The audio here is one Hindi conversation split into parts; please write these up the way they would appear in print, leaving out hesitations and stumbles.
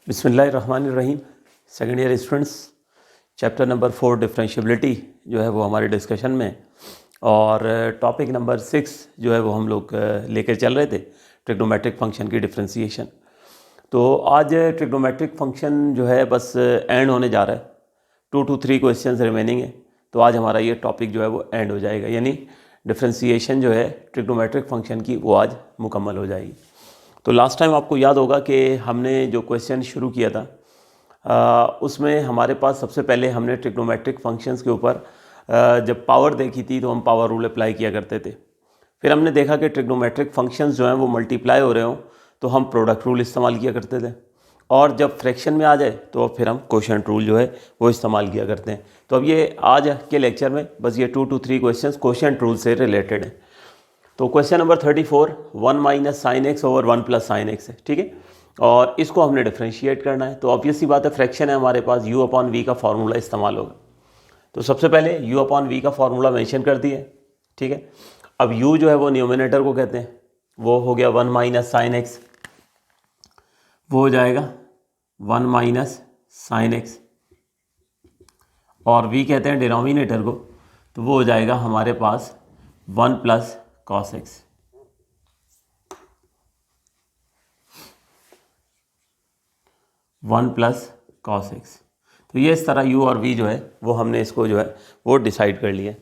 बिस्मिल्लाहिर्रहमानिर्रहीम। Second year students, chapter number 4 differentiability जो है वो हमारे डिस्कशन में, और टॉपिक नंबर 6 जो है वो हम लोग लेकर चल रहे थे, ट्रिग्नोमेट्रिक फंक्शन की डिफरेंशिएशन। तो आज ट्रिग्नोमेट्रिक फंक्शन जो है बस एंड होने जा रहा है, 2 to 3 क्वेश्चंस रिमेनिंग है। तो आज हमारा ये टॉपिक जो है वो एंड हो जाएगा, यानी डिफरेंशिएशन जो है ट्रिग्नोमेट्रिक फंक्शन की वो आज मुकम्मल हो जाएगी। तो लास्ट टाइम आपको याद होगा कि हमने जो क्वेश्चन शुरू किया था उसमें हमारे पास सबसे पहले हमने ट्रिग्नोमेट्रिक फंक्शंस के ऊपर जब पावर देखी थी तो हम पावर रूल अप्लाई किया करते थे। फिर हमने देखा कि ट्रिग्नोमेट्रिक फंक्शंस जो हैं वो मल्टीप्लाई हो रहे हों तो हम प्रोडक्ट रूल इस्तेमाल किया करते थे, और जब फ्रैक्शन में आ जाए तो फिर हम क्वोशिएंट रूल जो है वो इस्तेमाल किया करते हैं। तो अब ये आज के लेक्चर में बस ये 2 to 3 क्वेश्चंस क्वोशिएंट रूल से रिलेटेड हैं। तो question number 34, 1 minus sine x over 1 plus sign x है, ठीक है, और इसको हमने डिफ्रेंशिएट करना है। तो ऑब्वियस सी बात है, फ्रैक्शन है हमारे पास, u अपॉन वी का फार्मूला इस्तेमाल होगा। तो सबसे पहले u अपॉन वी का फार्मूला मेंशन कर दिए, ठीक है। अब u जो है वो न्यूमिनेटर को कहते हैं, वो हो गया 1 माइनस साइन एक्स, वो हो जाएगा 1 माइनस साइन एक्स, और v कहते हैं डिनोमिनेटर को, तो वो हो जाएगा हमारे पास 1 plus cos x. One plus cos x. तो ये इस तरह u और v जो है वो हमने इसको जो है वो डिसाइड कर लिया।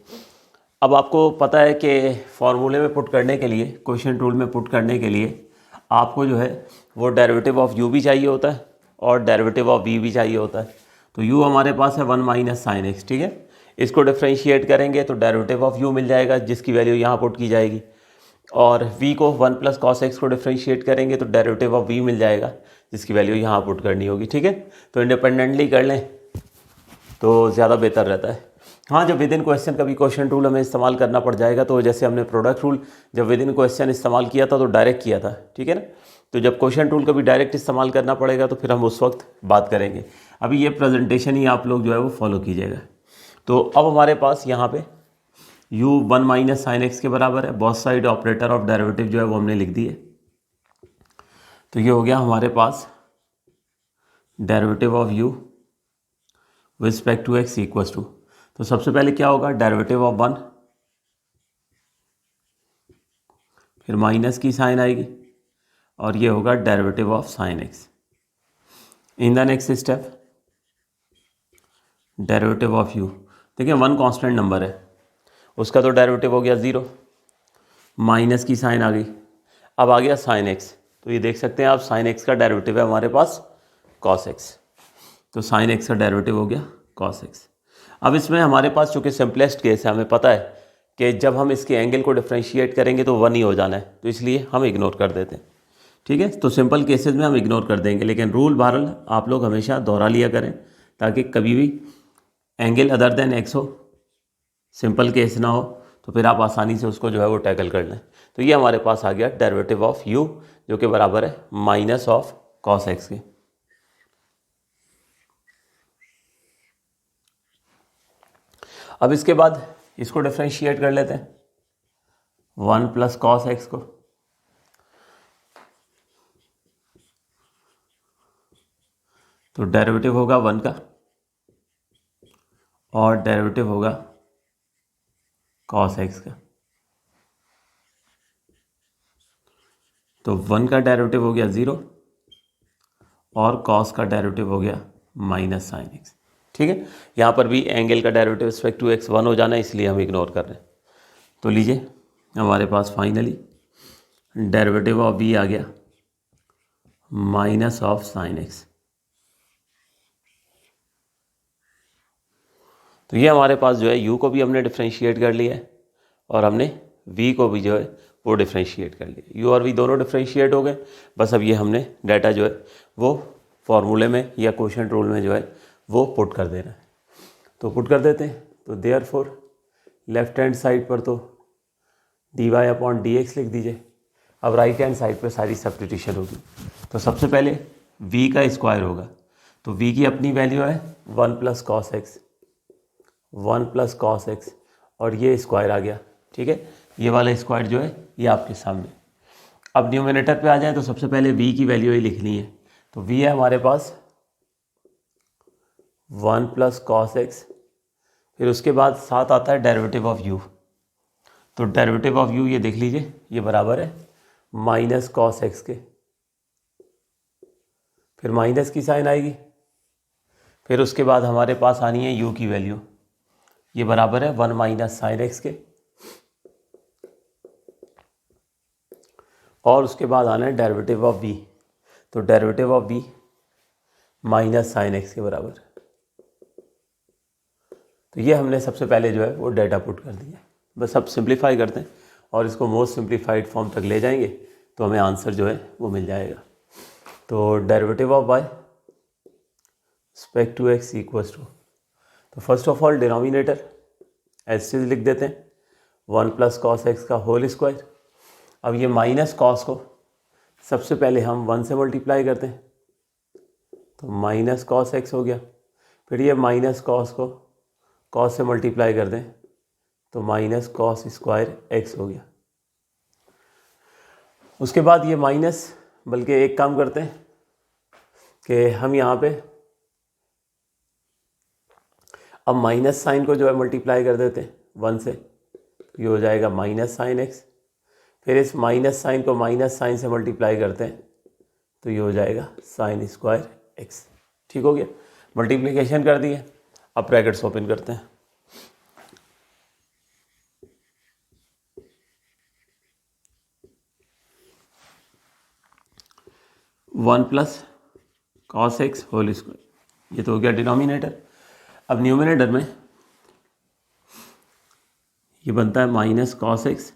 अब आपको पता है कि फॉर्मूले में पुट करने के लिए, क्वोशिएंट रूल में पुट करने के लिए आपको जो है वो डेरिवेटिव ऑफ u भी चाहिए होता है और डेरिवेटिव ऑफ v भी चाहिए होता है। तो u हमारे पास है 1 माइनस साइन एक्स, ठीक है। इसको डिफ्रेंशिएट करेंगे तो डेरिवेटिव ऑफ u मिल जाएगा, जिसकी वैल्यू यहाँ पुट की जाएगी, और v को 1 प्लस कॉस एक्स को डिफ्रेंशिएट करेंगे तो डेरिवेटिव ऑफ v मिल जाएगा, जिसकी वैल्यू यहाँ पुट करनी होगी, ठीक है। तो इंडिपेंडेंटली कर लें तो ज़्यादा बेहतर रहता है। हाँ, जब विद इन क्वेश्चन कभी क्वोशिएंट रूल हमें इस्तेमाल करना पड़ जाएगा, तो जैसे हमने प्रोडक्ट रूल जब विद इन क्वेश्चन इस्तेमाल किया था तो डायरेक्ट किया था, ठीक है ना। तो जब क्वोशिएंट रूल कभी डायरेक्ट इस्तेमाल करना पड़ेगा तो फिर हम उस वक्त बात करेंगे। अभी ये प्रेजेंटेशन ही आप लोग जो है वो फॉलो कीजिएगा। तो अब हमारे पास यहाँ पे u 1 माइनस साइन एक्स के बराबर है, both side operator of derivative जो है वो हमने लिख दी है। तो ये हो गया हमारे पास derivative of u with respect to x equals to, तो सबसे पहले क्या होगा, डेरिवेटिव ऑफ 1, फिर माइनस की साइन आएगी, और ये होगा derivative of sine x। In the next step derivative of u, देखिए 1 कांस्टेंट नंबर है, उसका तो डेरिवेटिव हो गया 0, माइनस की साइन आ गई, अब आ गया साइन x। तो ये देख सकते हैं आप, साइन x का डेरिवेटिव है हमारे पास cos x, तो साइन x का डेरिवेटिव हो गया cos x। अब इसमें हमारे पास चूँकि सिंपलेस्ट केस है, हमें पता है कि जब हम इसके एंगल को डिफ्रेंशिएट करेंगे तो 1 ही हो जाना है, तो इसलिए हम इग्नोर कर देते हैं, ठीक है। तो सिंपल केसेस में हम इग्नोर कर देंगे, लेकिन रूल बहरहाल आप लोग हमेशा दोहरा लिया करें ताकि कभी भी एंगल अदर देन एक्स हो, सिंपल केस ना हो, तो फिर आप आसानी से उसको जो है वो टैकल कर लें। तो ये हमारे पास आ गया डेरिवेटिव ऑफ u, जो कि बराबर है माइनस ऑफ कॉस एक्स के। अब इसके बाद इसको डिफ्रेंशिएट कर लेते हैं, 1 प्लस कॉस एक्स को, तो डेरिवेटिव होगा 1 का और डेरिवेटिव होगा कॉस एक्स का। तो 1 का डेरिवेटिव हो गया 0 और कॉस का डेरिवेटिव हो गया माइनस साइन एक्स, ठीक है। यहाँ पर भी एंगल का डेरिवेटिव रिस्पेक्ट टू एक्स 1 हो जाना है, इसलिए हम इग्नोर कर रहे हैं। तो लीजिए हमारे पास फाइनली डेरिवेटिव ऑफ v आ गया माइनस ऑफ साइन एक्स। तो ये हमारे पास जो है u को भी हमने डिफ्रेंशिएट कर लिया है और हमने v को भी जो है वो डिफ्रेंशिएट कर लिया। u और v दोनों डिफ्रेंशिएट हो गए, बस अब ये हमने डाटा जो है वो फॉर्मूले में या क्वोशिएंट रूल में जो है वो पुट कर देना है। तो पुट कर देते हैं, तो देयरफॉर लेफ्ट हैंड साइड पर तो dy अपॉन dx लिख दीजिए। अब राइट हैंड साइड पर सारी सब्स्टिट्यूशन होगी। तो सबसे पहले v का स्क्वायर होगा, तो v की अपनी वैल्यू है 1 plus cos x, 1 plus cos x, और ये स्क्वायर आ गया, ठीक है। ये वाला स्क्वायर जो है ये आपके सामने। अब न्यूमिनेटर पे आ जाए तो सबसे पहले v की वैल्यू ही लिखनी है, तो v है हमारे पास 1 प्लस कॉस एक्स, फिर उसके बाद साथ आता है डेरिवेटिव ऑफ u। तो डेरिवेटिव ऑफ u ये देख लीजिए, ये बराबर है माइनस कॉस एक्स के, फिर माइनस की साइन आएगी, फिर उसके बाद हमारे पास आनी है u की वैल्यू, ये बराबर है 1 माइनस साइन एक्स के, और उसके बाद आना है डेरिवेटिव ऑफ v। तो derivative of v minus sine x के बराबर। तो ये हमने सबसे पहले जो है वो डेटा पुट कर दिया। बस अब सिंप्लीफाई करते हैं और इसको मोस्ट सिंप्लीफाइड फॉर्म तक ले जाएंगे तो हमें आंसर जो है वो मिल जाएगा। तो derivative of y respect to x equals to, तो first of all denominator as it is लिख देते हैं 1 प्लस कॉस एक्स का होल स्क्वायर। अब ये माइनस कॉस को सबसे पहले हम 1 से मल्टीप्लाई करते हैं, तो माइनस कॉस एक्स हो गया, फिर ये माइनस कॉस को कॉस से मल्टीप्लाई कर दें तो माइनस कॉस स्क्वायर एक्स हो गया। उसके बाद ये माइनस, बल्कि एक काम करते हैं कि हम यहाँ पे अब माइनस साइन को जो है मल्टीप्लाई कर देते हैं 1 से, ये हो जाएगा माइनस साइन एक्स, फिर इस माइनस साइन को माइनस साइन से मल्टीप्लाई करते हैं तो ये हो जाएगा साइन स्क्वायर एक्स। ठीक हो गया, मल्टीप्लिकेशन कर दिए। अब ब्रैकेट्स ओपन करते हैं, one plus cos x whole square, ये तो हो गया डिनोमिनेटर। अब न्यूमिनेटर में ये बनता है minus cos x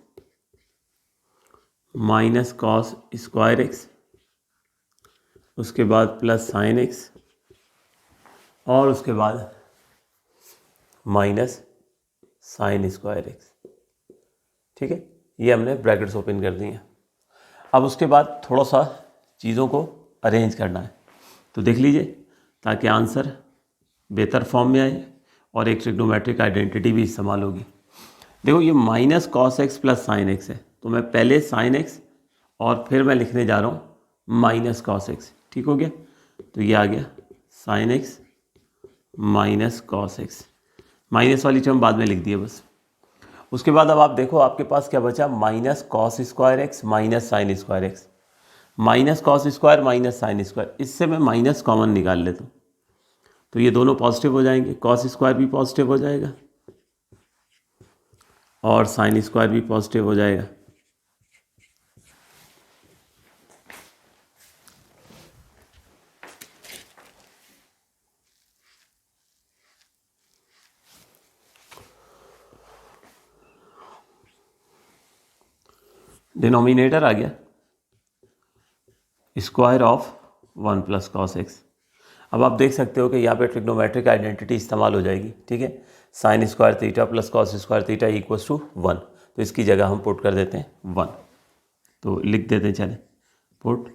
minus cos square x, उसके बाद प्लस साइन एक्स, और उसके बाद माइनस साइन स्क्वायर एक्स। ठीक है, ये हमने ब्रैकेट्स ओपन कर दिए हैं। अब उसके बाद थोड़ा सा चीज़ों को अरेंज करना है, तो देख लीजिए ताकि आंसर बेहतर फॉर्म में आए और एक ट्रिग्नोमेट्रिक आइडेंटिटी भी इस्तेमाल होगी। देखो ये minus cos x plus sign x है, तो मैं पहले साइन एक्स और फिर मैं लिखने जा रहा हूँ माइनस कॉस एक्स। ठीक हो गया, तो ये आ गया sign x minus cos x, minus वाली टर्म बाद में लिख दिए बस। उसके बाद अब आप देखो आपके पास क्या बचा, minus cos square x minus sign square x, minus cos square minus sine square, इससे मैं माइनस कॉमन निकाल लेता हूँ तो ये दोनों पॉजिटिव हो जाएंगे, कॉस स्क्वायर भी पॉजिटिव हो जाएगा और साइन स्क्वायर भी पॉजिटिव हो जाएगा। डिनोमिनेटर आ गया square of 1 plus cos x. अब आप देख सकते हो कि यहाँ पे ट्रिग्नोमेट्रिक आइडेंटिटी इस्तेमाल हो जाएगी। ठीक है, sine square theta plus cos square theta equals to 1, तो इसकी जगह हम पुट कर देते हैं 1, तो लिख देते हैं, चले put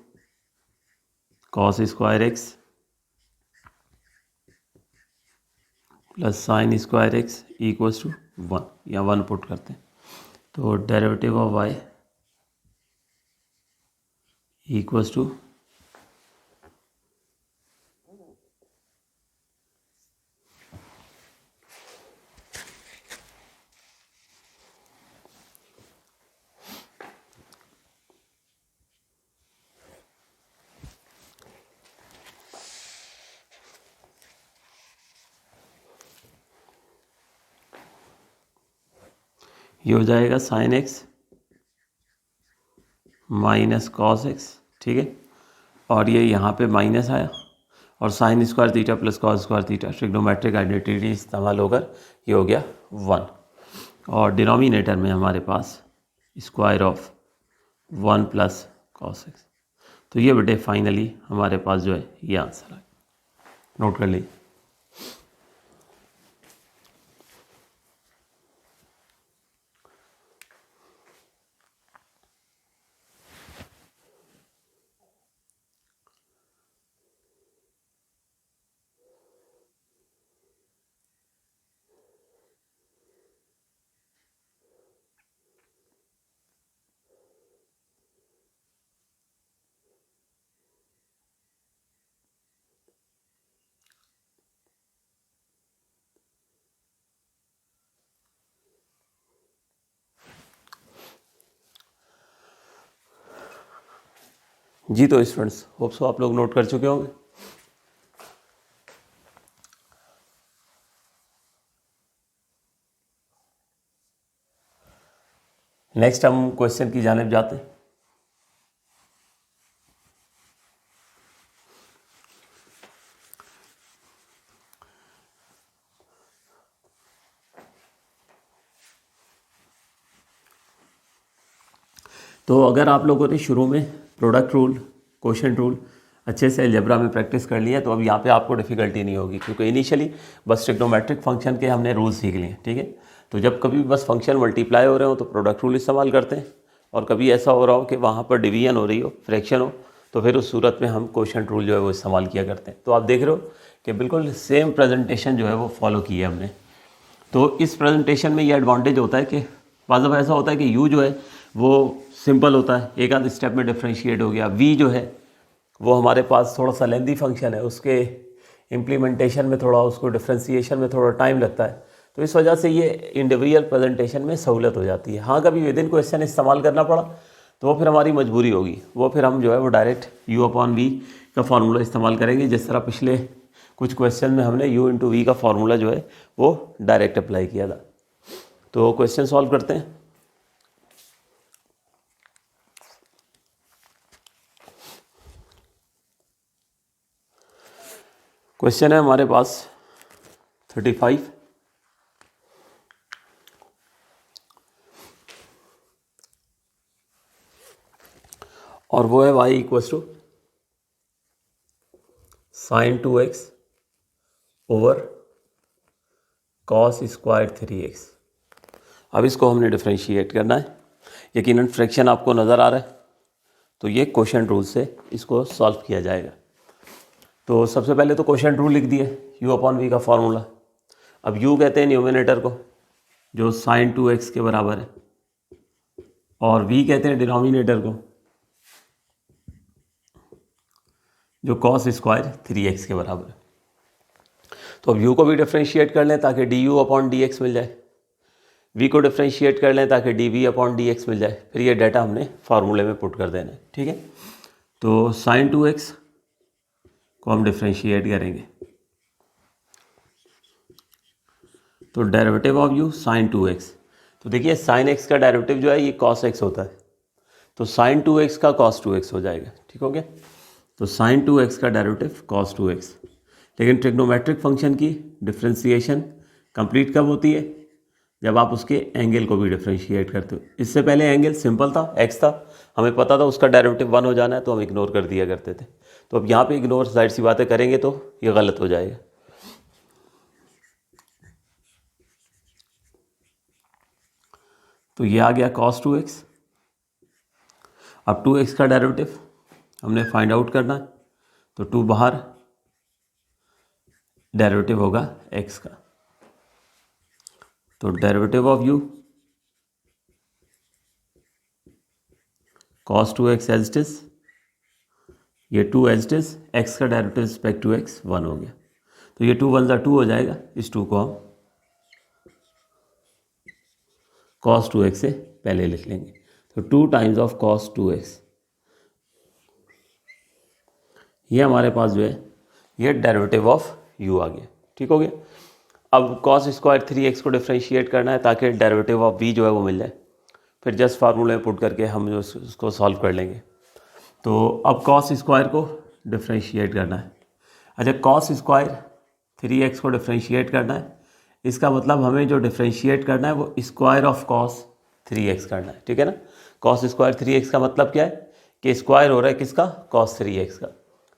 cos square x plus sine square x equals to 1, या 1 पुट करते हैं, तो derivative of y equals to ये हो जाएगा sine x minus cos x. ठीक है, और ये यहाँ पे माइनस आया और sine square theta plus cos square theta trigonometric identity इस्तेमाल होकर ये हो गया 1, और डिनोमिनेटर में हमारे पास square of 1 plus cos x. तो ये बेटे फाइनली हमारे पास जो है ये आंसर है, नोट कर लीजिए। जी तो स्टूडेंट्स, होप सो आप लोग नोट कर चुके होंगे। नेक्स्ट हम क्वेश्चन की जानिब जाते हैं। तो अगर आप लोगों ने शुरू में प्रोडक्ट रूल, क्वोशिएंट रूल अच्छे से अलजेब्रा में प्रैक्टिस कर लिया तो अब यहाँ पे आपको डिफ़िकल्टी नहीं होगी, क्योंकि इनिशियली बस ट्रिग्नोमेट्रिक फंक्शन के हमने रूल सीख लिए। ठीक है, तो जब कभी बस फंक्शन मल्टीप्लाई हो रहे हो तो प्रोडक्ट रूल इस्तेमाल करते हैं, और कभी ऐसा हो रहा हो कि वहाँ पर डिवीजन हो रही हो, फ्रैक्शन हो, तो फिर उस सूरत में हम क्वोशिएंट रूल जो है वो इस्तेमाल किया करते हैं। तो आप देख रहे हो कि बिल्कुल सेम प्रेजेंटेशन जो है वो फॉलो की है हमने। तो इस प्रेजेंटेशन में ये एडवांटेज होता है कि बाज़ दफ़ा ऐसा होता है कि यू जो है वो सिंपल होता है, एक आध स्टेप में डिफ्रेंशिएट हो गया। वी जो है वो हमारे पास थोड़ा सा लेंदी फंक्शन है, उसके इम्प्लीमेंटेशन में थोड़ा, उसको डिफ्रेंशिएशन में थोड़ा टाइम लगता है, तो इस वजह से ये इंडिविजुअल प्रेजेंटेशन में सहूलत हो जाती है। हाँ, कभी विद इन क्वेश्चन इस्तेमाल करना पड़ा तो वो फिर हमारी मजबूरी होगी, वो फिर हम जो है वो डायरेक्ट यू अपॉन वी का फार्मूला इस्तेमाल करेंगे, जिस तरह पिछले कुछ क्वेश्चन में हमने u इंटू वी का फार्मूला जो है वो डायरेक्ट अप्लाई किया था। तो क्वेश्चन सॉल्व करते हैं। क्वेश्चन है हमारे पास 35, और वो है y equals to sine 2x over cos square 3x। अब इसको हमने डिफ्रेंशिएट करना है। यकीनन फ्रैक्शन आपको नज़र आ रहा है, तो ये क्वोशिएंट रूल से इसको सॉल्व किया जाएगा। तो सबसे पहले तो क्वोशिएंट रूल लिख दिए, u अपॉन वी का फार्मूला। अब u कहते हैं न्यूमिनेटर को, जो साइन 2x के बराबर है, और v कहते हैं डिनोमिनेटर को, जो कॉस स्क्वायर 3x के बराबर है। तो अब u को भी डिफ्रेंशिएट कर लें ताकि du अपॉन dx मिल जाए, v को डिफ्रेंशिएट कर लें ताकि dv अपॉन dx मिल जाए। फिर ये डाटा हमने फार्मूले में पुट कर देना है। ठीक है, तो साइन 2x को हम डिफ्रेंशिएट करेंगे, तो derivative of u sign 2x। तो देखिए साइन x का डेरिवेटिव जो है ये cos x होता है, तो साइन 2x का cos 2x हो जाएगा। ठीक हो गया, तो साइन 2x का डेरिवेटिव cos 2x। लेकिन ट्रिग्नोमेट्रिक फंक्शन की डिफ्रेंशिएशन कंप्लीट कब होती है? जब आप उसके एंगल को भी डिफ्रेंशिएट करते हो। इससे पहले एंगल सिंपल था, x था, हमें पता था उसका डेरिवेटिव 1 हो जाना है, तो हम इग्नोर कर दिया करते थे। तो अब यहाँ पे इग्नोर जाहिर सी बातें करेंगे तो ये गलत हो जाएगा। तो ये आ गया cos 2x। अब 2x का डेरिवेटिव हमने फाइंड आउट करना है, तो 2 बाहर, डेरिवेटिव होगा x का, तो derivative of u cos 2x as it is, ये 2 एज इट इज, x का डेरिवेटिव रिस्पेक्ट टू x 1 हो गया, तो ये 2 1 2 हो जाएगा। इस 2 को हम cos 2x से पहले लिख लेंगे, तो 2 टाइम्स ऑफ cos 2x। ये हमारे पास जो है ये डेरिवेटिव ऑफ u आ गया। ठीक हो गया। अब cos स्क्वायर 3x को डिफ्रेंशिएट करना है ताकि डेरिवेटिव ऑफ v जो है वो मिल जाए। फिर जस्ट फार्मूले में पुट करके हम जो उसको सॉल्व कर लेंगे। तो अब cos स्क्वायर को डिफ्रेंशिएट करना है। अच्छा, cos स्क्वायर 3x को डिफ्रेंशिएट करना है, इसका मतलब हमें जो डिफ्रेंशिएट करना है वो स्क्वायर ऑफ cos 3x करना है। ठीक है ना, cos स्क्वायर 3x का मतलब क्या है कि स्क्वायर हो रहा है किसका? cos 3x का।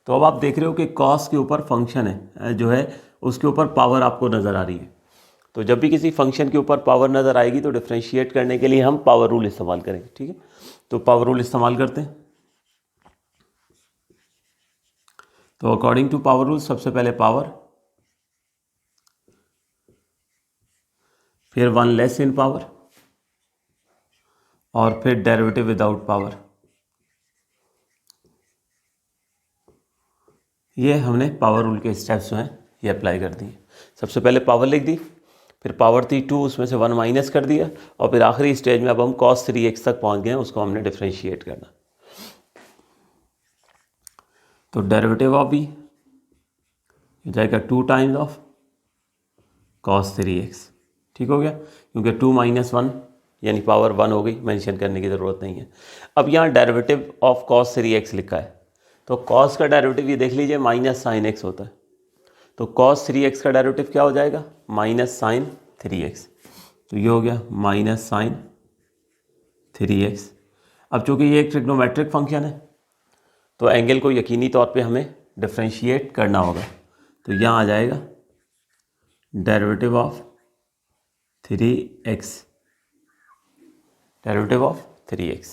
तो अब आप देख रहे हो कि cos के ऊपर फंक्शन है जो है उसके ऊपर पावर आपको नज़र आ रही है। तो जब भी किसी फंक्शन के ऊपर पावर नज़र आएगी तो डिफ्रेंशिएट करने के लिए हम पावर रूल इस्तेमाल करेंगे। ठीक है, तो पावर रूल इस्तेमाल करते हैं। तो अकॉर्डिंग टू पावर रूल सबसे पहले पावर, फिर 1 लेस इन पावर, और फिर डेरिवेटिव विदाउट पावर। ये हमने पावर रूल के स्टेप्स जो हैं ये अप्लाई कर दिए। सबसे पहले पावर लिख दी, फिर पावर थी 2, उसमें से 1 माइनस कर दिया, और फिर आखिरी स्टेज में अब हम cos 3x तक पहुंच गए हैं, उसको हमने डिफ्रेंशिएट करना। तो डेरिवेटिव ऑफ v हो जाएगा 2 टाइम्स ऑफ cos 3x। ठीक हो गया, क्योंकि 2 - 1 यानी पावर 1 हो गई, मेंशन करने की ज़रूरत नहीं है। अब यहाँ डेरिवेटिव ऑफ cos 3x लिखा है, तो cos का डेरिवेटिव ये देख लीजिए माइनस साइन x होता है, तो cos 3x का डेरिवेटिव क्या हो जाएगा, माइनस साइन 3x। तो ये हो गया माइनस साइन 3x। अब चूंकि ये एक ट्रिग्नोमेट्रिक फंक्शन है तो एंगल को यकीनी तौर पे हमें डिफ्रेंशिएट करना होगा, तो यहाँ आ जाएगा derivative of 3x, derivative of 3x।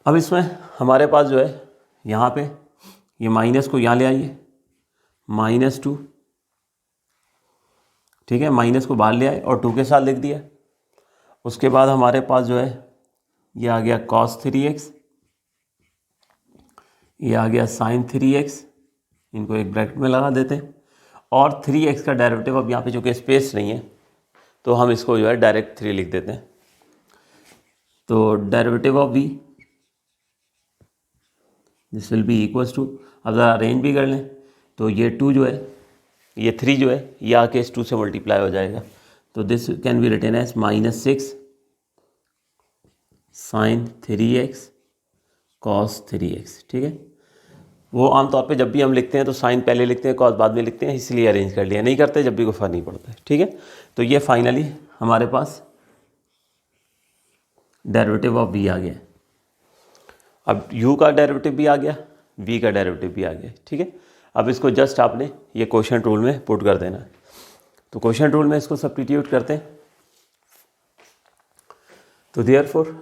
अब इसमें हमारे पास जो है यहाँ पे ये माइनस को यहाँ ले आइए, -2, ठीक है, माइनस को बाहर ले आए और 2 के साथ लिख दिया। उसके बाद हमारे पास जो है ये आ गया cos 3x, ये आ गया sin 3x, इनको एक ब्रैकेट में लगा देते हैं, और 3x का डेरिवेटिव, अब यहाँ पे चूँकि स्पेस नहीं है तो हम इसको जो है डायरेक्ट 3 लिख देते हैं। तो derivative of v this will be equals to, अब ज़रा अरेंज भी कर लें तो ये 2 जो है, ये 3 जो है ये आके इस 2 से मल्टीप्लाई हो जाएगा, तो this can be written as -6 sin 3x cos 3x। ठीक है, वो आमतौर पे जब भी हम लिखते हैं तो साइन पहले लिखते हैं, कॉस बाद में लिखते हैं, इसलिए अरेंज कर लिया, नहीं करते जब भी कोई फर्क नहीं पड़ता है। ठीक है, तो ये फाइनली हमारे पास डेरिवेटिव ऑफ v आ गया। अब u का डेरिवेटिव भी आ गया, v का डेरिवेटिव भी आ गया। ठीक है, अब इसको जस्ट आपने ये क्वोशिएंट रूल में पुट कर देना है, तो क्वोशिएंट रूल में इसको सब्स्टिट्यूट करते हैं, तो therefore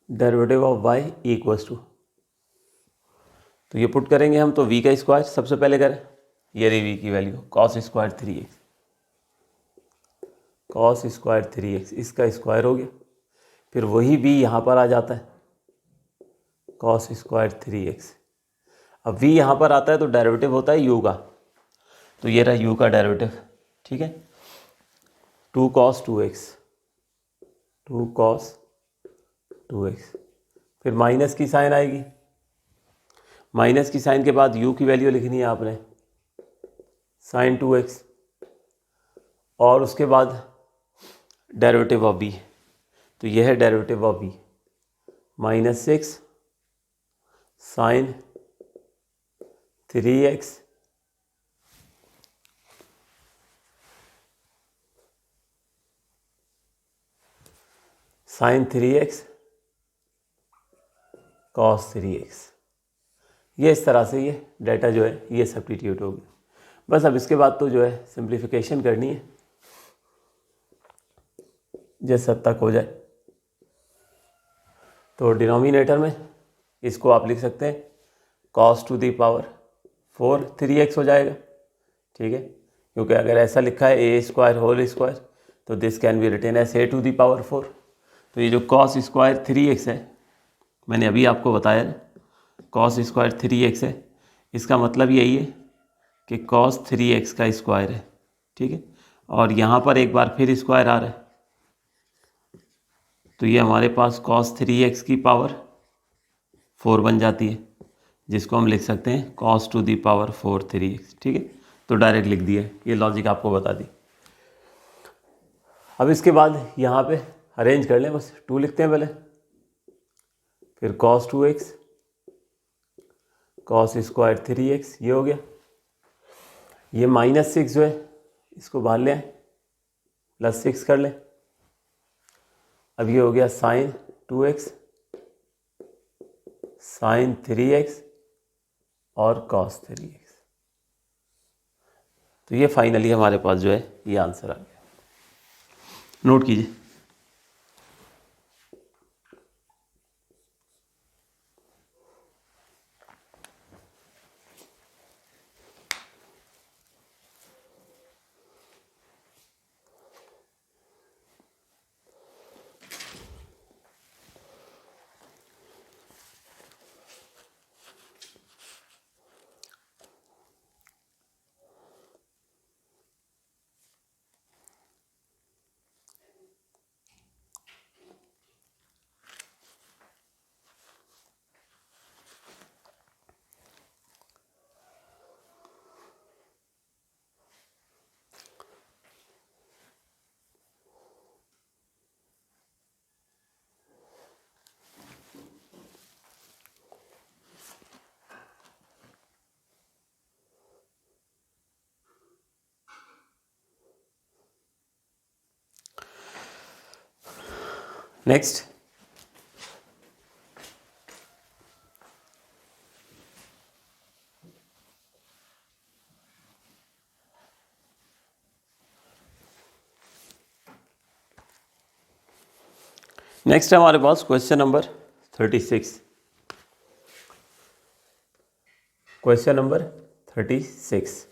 derivative of y equals to, तो ये पुट करेंगे हम, तो v का स्क्वायर सबसे पहले करें, ये रही v की value cos square 3x, cos square 3x, इसका स्क्वायर हो गया, फिर वही v यहाँ पर आ जाता है cos स्क्वायर 3x। अब v यहाँ पर आता है तो डेरिवेटिव होता है u का, तो ये रहा u का डेरिवेटिव। ठीक है, 2 cos 2x, 2 cos 2x, फिर माइनस की साइन आएगी, माइनस की साइन के बाद u की वैल्यू लिखनी है आपने sin 2x, और उसके बाद डेरिवेटिव ऑफ v, तो यह है derivative of v, -6 sin 3x sin 3x cos 3x। ये इस तरह से ये डाटा जो है ये सब्स्टिट्यूट हो गया। बस अब इसके बाद तो जो है सिंप्लीफिकेशन करनी है, जिस हद तक हो जाए। तो डिनोमिनेटर में इसको आप लिख सकते हैं cos to the power 4 3x हो जाएगा। ठीक है, क्योंकि अगर ऐसा लिखा है a स्क्वायर होल स्क्वायर, तो this can be written as a to the power 4। तो ये जो cos स्क्वायर 3x है, मैंने अभी आपको बताया cos स्क्वायर 3x है, इसका मतलब यही है कि cos 3x का स्क्वायर है। ठीक है, और यहाँ पर एक बार फिर स्क्वायर आ रहा है, तो ये हमारे पास cos 3x की पावर 4 बन जाती है, जिसको हम लिख सकते हैं cos to the power 4 3x। ठीक है, तो डायरेक्ट लिख दिया, ये लॉजिक आपको बता दी। अब इसके बाद यहाँ पे अरेंज कर लें, बस 2 लिखते हैं पहले, फिर cos 2x cos square 3x, ये हो गया। ये -6 जो है इसको बाहर ले आए, +6 कर लें। अब ये हो गया sin 2x sin 3x और cos 3x। तो ये फाइनली हमारे पास जो है ये आंसर आ गया। नोट कीजिए। नेक्स्ट, नेक्स्ट है हमारे पास क्वेश्चन नंबर 36। क्वेश्चन नंबर 36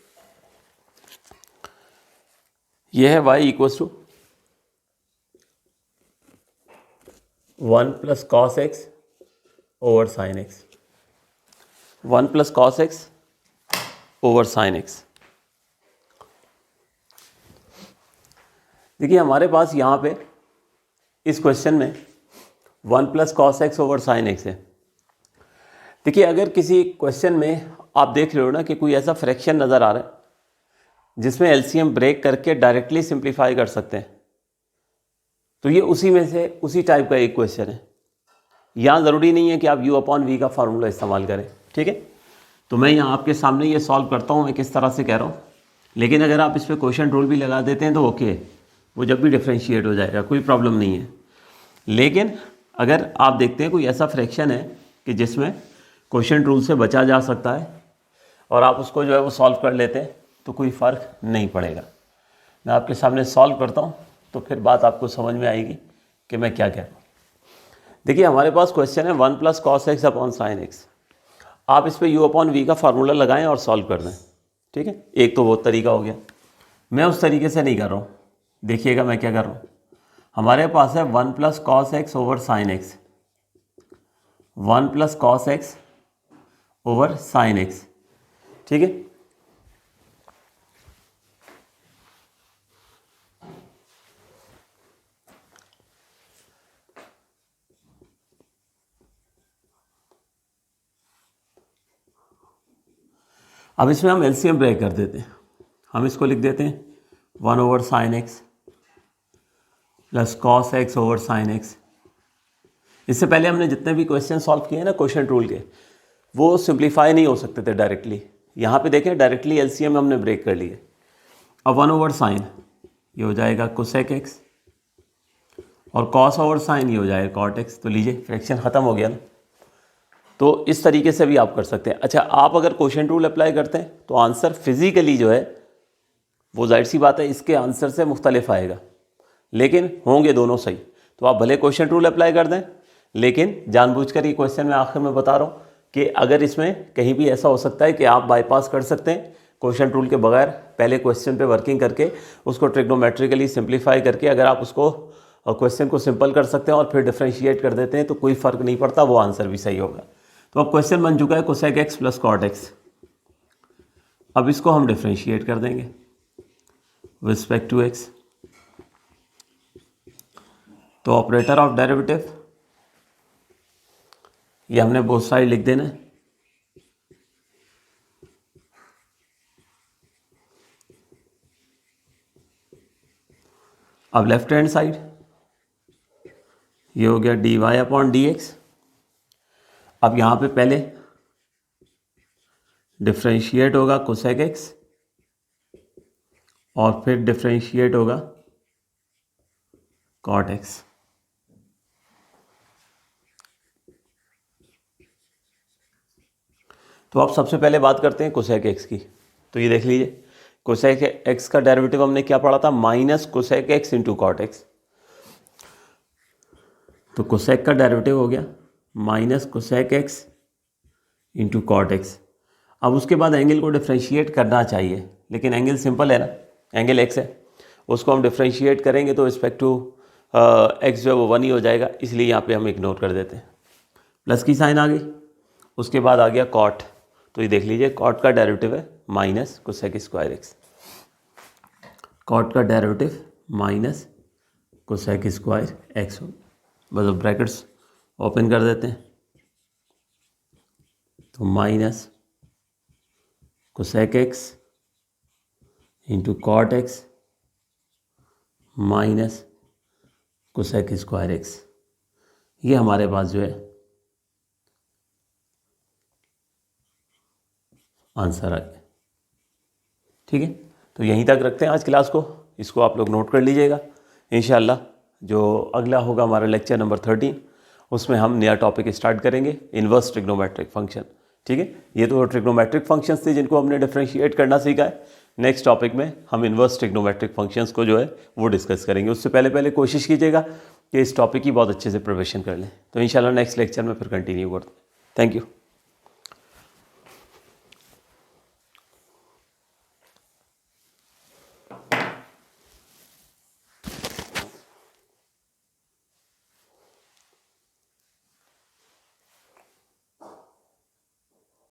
ये है y equals to 1 plus cos x over sine x, 1 plus cos x over sine x. देखिए हमारे पास यहाँ पे इस क्वेश्चन में 1 plus cos x over sine x है। देखिए अगर किसी क्वेश्चन में आप देख रहे हो ना कि कोई ऐसा फ्रैक्शन नज़र आ रहा है जिसमें एलसीएम ब्रेक करके डायरेक्टली सिंप्लीफाई कर सकते हैं, तो ये उसी में से उसी टाइप का एक क्वेश्चन है। यहाँ ज़रूरी नहीं है कि आप u अपॉन वी का फार्मूला इस्तेमाल करें, ठीक है। तो मैं यहाँ आपके सामने ये सॉल्व करता हूँ, मैं किस तरह से कह रहा हूँ, लेकिन अगर आप इस पर क्वेश्चन रूल भी लगा देते हैं तो ओके है, वो जब भी डिफ्रेंशिएट हो जाएगा, कोई प्रॉब्लम नहीं है। लेकिन अगर आप देखते हैं कोई ऐसा फ्रैक्शन है कि जिसमें क्वेश्चन रूल से बचा जा सकता है और आप उसको जो है वो सॉल्व कर लेते हैं तो कोई फ़र्क नहीं पड़ेगा। मैं आपके सामने सॉल्व करता हूँ तो फिर बात आपको समझ में आएगी कि मैं क्या कह रहा हूँ। देखिए हमारे पास क्वेश्चन है 1 plus cos x upon sine x. आप इस पर u अपॉन वी का फार्मूला लगाएं और सॉल्व कर दें, ठीक है। एक तो वो तरीका हो गया, मैं उस तरीके से नहीं कर रहा हूँ। देखिएगा मैं क्या कर रहा हूँ। हमारे पास है 1 plus cos x over sine x, 1 plus cos x over sine x, ठीक है। अब इसमें हम एलसीएम ब्रेक कर देते हैं। हम इसको लिख देते हैं 1 over sine x plus cos x over sine x. इससे पहले हमने जितने भी क्वेश्चन सॉल्व किए ना क्वेश्चन रूल के, वो सिंप्लीफाई नहीं हो सकते थे डायरेक्टली। यहाँ पे देखें डायरेक्टली एलसीएम हमने ब्रेक कर लिए। अब 1 ओवर साइन ये हो जाएगा कोसेक एक्स और कॉस ओवर साइन ये हो जाएगा कॉट एक्स। तो लीजिए फ्रैक्शन ख़त्म हो गया ना। तो इस तरीके से भी आप कर सकते हैं। अच्छा, आप अगर क्वोशिएंट रूल अप्लाई करते हैं तो आंसर फिजिकली जो है वो जाहिर सी बात है इसके आंसर से मुख्तलिफ आएगा, लेकिन होंगे दोनों सही। तो आप भले क्वोशिएंट रूल अप्लाई कर दें, लेकिन जानबूझकर ये क्वेश्चन में आखिर में बता रहा हूँ कि अगर इसमें कहीं भी ऐसा हो सकता है कि आप बाईपास कर सकते हैं क्वोशिएंट रूल के बगैर, पहले क्वेश्चन पे वर्किंग करके उसको ट्रिग्नोमेट्रिकली सिंप्लीफाई करके अगर आप उसको क्वेश्चन को सिंपल कर सकते हैं और फिर डिफ्रेंशिएट कर देते हैं तो कोई फ़र्क नहीं पड़ता, वो आंसर भी सही होगा। तो अब क्वेश्चन बन चुका है cosec x plus cot x. अब इसको हम डिफ्रेंशिएट कर देंगे रिस्पेक्ट टू एक्स। तो ऑपरेटर ऑफ डेरिवेटिव ये हमने बोथ साइड लिख देना है। अब लेफ्ट हैंड साइड ये हो गया d y upon d x. अब यहाँ पे पहले डिफ्रेंशिएट होगा कोसेक एक्स और फिर डिफ्रेंशिएट होगा कॉट एक्स। तो अब सबसे पहले बात करते हैं कोसेक एक्स की। तो ये देख लीजिए कोसेक एक्स का डेरिवेटिव हमने क्या पढ़ा था, minus cosec x into cot x. तो कोसेक का डेरिवेटिव हो गया minus cosec x into cot x. अब उसके बाद एंगल को डिफ्रेंशिएट करना चाहिए, लेकिन एंगल सिंपल है ना, एंगल एक्स है, उसको हम डिफ्रेंशिएट करेंगे तो रिस्पेक्ट टू एक्स जो है वो 1 ही हो जाएगा, इसलिए यहाँ पे हम इग्नोर कर देते हैं। प्लस की साइन आ गई, उसके बाद आ गया कॉट। तो ये देख लीजिए कॉट का डेरिवेटिव है minus cosec square x. Cot का derivative minus cosec square x हो, बस ब्रैकेट्स ओपन कर देते हैं। तो minus cosec x into cot x minus cosec square x, ये हमारे पास जो है आंसर आ गया। ठीक है, तो यहीं तक रखते हैं आज क्लास को, इसको आप लोग नोट कर लीजिएगा। इंशाअल्लाह जो अगला होगा हमारा लेक्चर नंबर 13, उसमें हम नया टॉपिक स्टार्ट करेंगे, इन्वर्स ट्रिग्नोमेट्रिक फंक्शन। ठीक है, ये तो ट्रिग्नोमेट्रिक फंक्शंस थे जिनको हमने डिफरेंशिएट करना सीखा है। नेक्स्ट टॉपिक में हम इन्वर्स ट्रिग्नोमेट्रिक फंक्शंस को जो है वो डिस्कस करेंगे। उससे पहले कोशिश कीजिएगा कि इस टॉपिक की बहुत अच्छे से प्रिपरेशन कर लें। तो इंशाल्लाह नेक्स्ट लेक्चर में फिर कंटिन्यू करते हैं। Thank you.